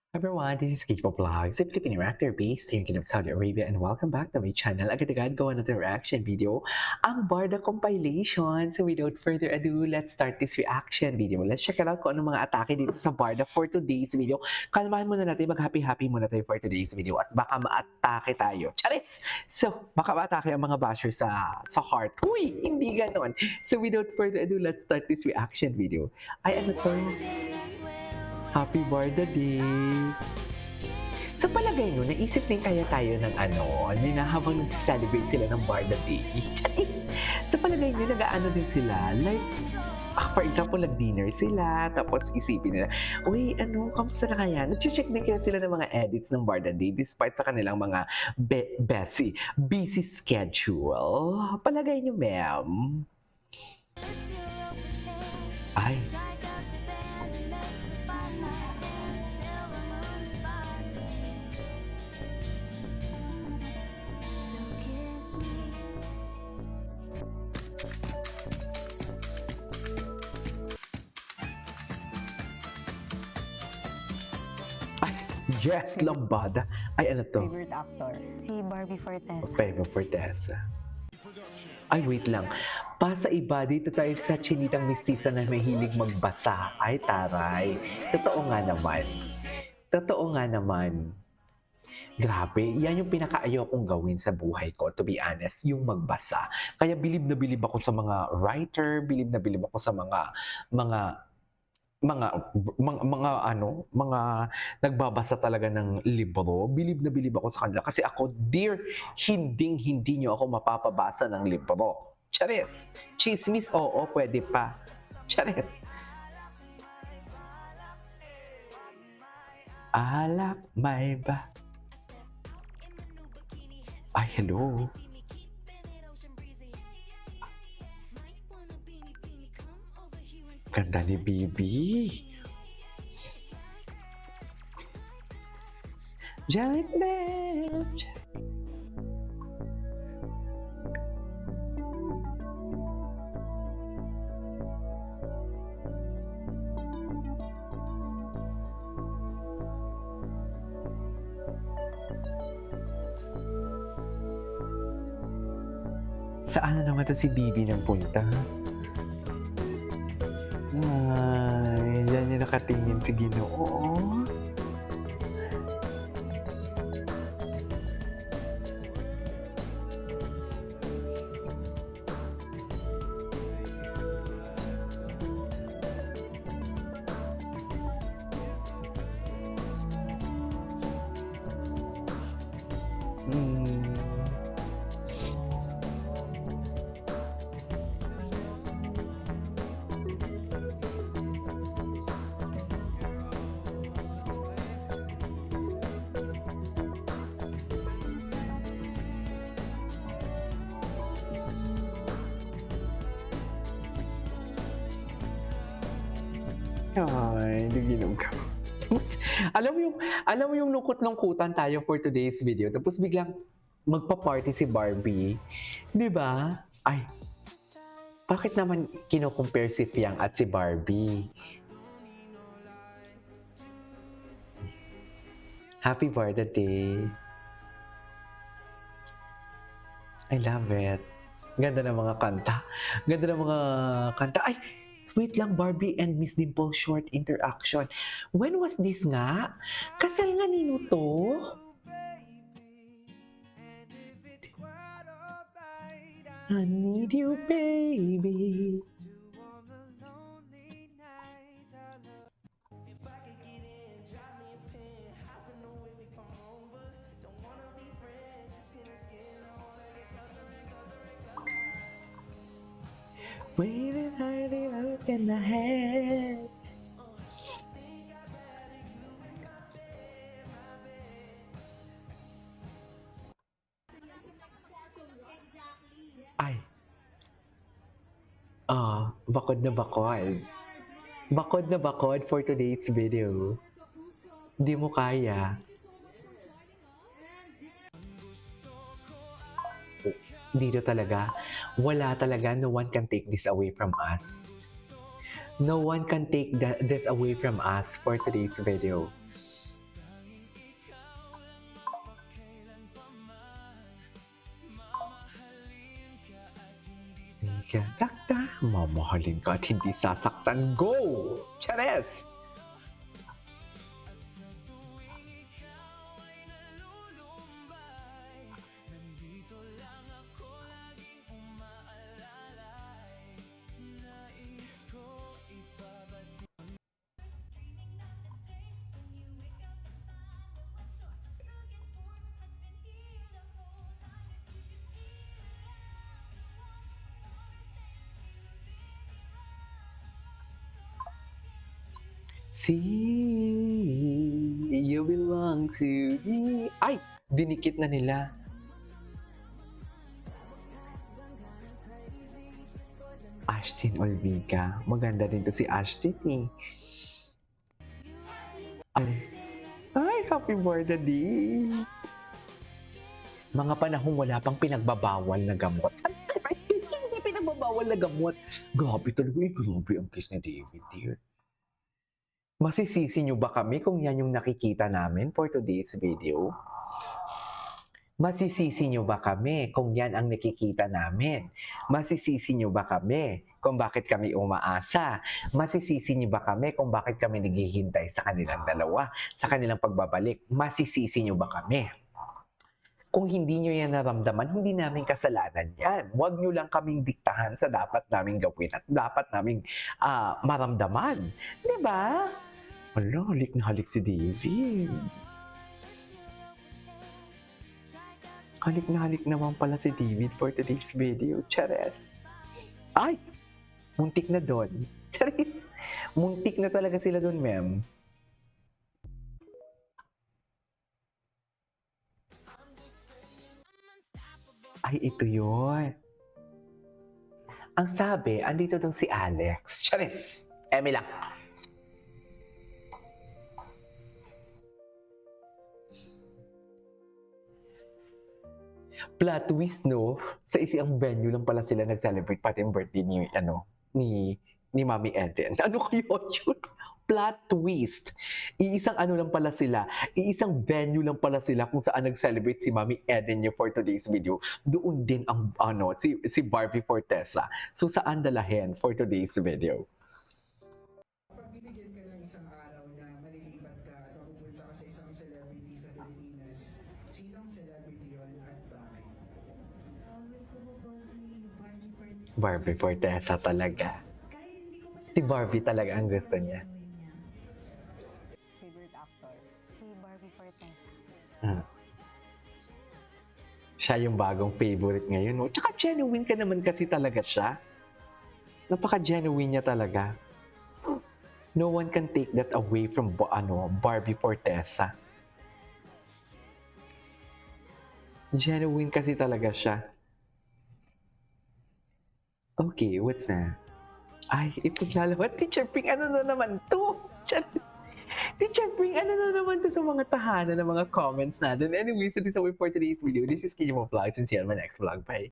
Everyone, this is Kiko Vlogs, a Filipino actor based here in Kingdom, Saudi Arabia, and welcome back to my channel. Agad-agad gawa na reaction video, ang Barda compilation. So without further ado, let's start this reaction video. Let's check it out kung anong mga atake dito sa Barda for today's video. Kalmahan muna natin, mag-happy-happy muna tayo for today's video at baka ma-atake tayo. Charis! So, baka ma-atake ang mga bashers sa heart. Uy, hindi ganon. So without further ado, let's start this reaction video. Ay, ano to? Happy Barda Day! Sa palagay nyo, naisip din kaya tayo ng habang nagsiselebrate sila ng Barda Day? Sa palagay nyo, nag-ano din sila? Like, for example, nag-dinner sila, tapos isipin nila, uy, kamusta na kaya? Nag-check din kaya sila ng mga edits ng Barda Day despite sa kanilang mga busy schedule. Palagay nyo, ma'am? Ay, Jess Lambada. Ay, ano to? Favorite actor? Si Barbie Fortesa. Pema Fortesa. Ay, wait lang. Pa sa iba, dito tayo sa chinitang mistisa na mahilig magbasa. Ay, taray. Totoo nga naman. Totoo nga naman. Grabe, yan yung pinakaayaw kong gawin sa buhay ko, to be honest, yung magbasa. Kaya bilib na bilib ako sa mga writer, bilib na bilib ako sa mga mga nagbabasa talaga ng libro. Bilib na bilib ako sa kanila kasi ako, dear, hindi nyo ako mapapabasa ng libro. Charis! Chismis, oo, pwede pa. Charis! Alak, may ba? Ay, hello. Ganda ni Bibi. Janet Bench. Saan na naman to si Bibi nang punta? Ay, yan yung nakatingin si Ginoo. Ay, naginom ka. Alam mo yung lungkot-lungkutan tayo for today's video. Tapos biglang magpa-party si Barbie. 'Di ba? Ay, bakit naman kino-compare si Fiang at si Barbie? Happy Barda Day. I love it. Ganda ng mga kanta. Ganda ng mga kanta. Ay, wait lang, Barbie and Miss Dimple short interaction. When was this nga? Kasal nga nino to? I need you, baby. Waiting, hiding, look in the head. Ay. Bakod na bakod. Bakod na bakod for today's video. Di mo kaya. Dito talaga, wala talaga, no one can take this away from us. No one can take this away from us for today's video. ka. Sakta. Mamahalin ka at hindi sasaktan. Go! Chares! See, you belong to me. Ay! Dinikit na nila. Ashtin Olvica. Maganda rin to si Ashtin eh. Ay, happy birthday! Mga panahong wala pang pinagbabawal na gamot. Hindi pinagbabawal na gamot. Grabe talaga. Grabe ang kiss ni David dear. Masisisi nyo ba kami kung yan yung nakikita namin for today's video? Masisisi nyo ba kami kung yan ang nakikita namin? Masisisi nyo ba kami kung bakit kami umaasa? Masisisi nyo ba kami kung bakit kami naghihintay sa kanilang dalawa, sa kanilang pagbabalik? Masisisi nyo ba kami? Kung hindi nyo yan naramdaman, hindi namin kasalanan yan. Huwag nyo lang kaming diktahan sa dapat naming gawin at dapat naming maramdaman. Diba? Wala, halik na halik si David. Halik na halik naman pala si David for today's video. Chares. Ay! Muntik na doon. Charis! Muntik na talaga sila doon, ma'am. Ay, ito yun. Ang sabi, andito doon si Alex. Charis! Eme lang. Plot twist, no? Sa isang venue lang pala sila nag-celebrate pati yung birthday ni Mami Eden. Ano kayo yun? Plot twist. Iisang ano lang pala sila. Iisang venue lang pala sila kung saan nag-celebrate si Mami Eden niyo for today's video. Doon din ang si Barbie Fortesa. So saan dalahin for today's video? Pag binigyan ka ng isang araw na malilipat ka at mapupunta ka sa isang celebrity sa Pilipinas, sinong celebrity yun at bakit? Gusto ko po si Barbie Fortesa. Barbie Fortesa talaga. Kahit hindi ko pa siya Si Barbie talaga ang gusto niya. Favorite actor? Si Barbie Fortesa. Siya yung bagong favorite ngayon. No? Tsaka genuine ka naman kasi talaga siya. Napaka-genuine niya talaga. No one can take that away from Barbie Fortesa. Genuine kasi talaga siya. Okay, what's that? Ay, ipaglalawat. Teacher Pink, ano na naman to? Teacher Pink, ano na naman to sa mga tahanan ng mga comments natin? Anyways, so this is all for today's video. This is Kimo Vlogs and see you on my next vlog. Bye!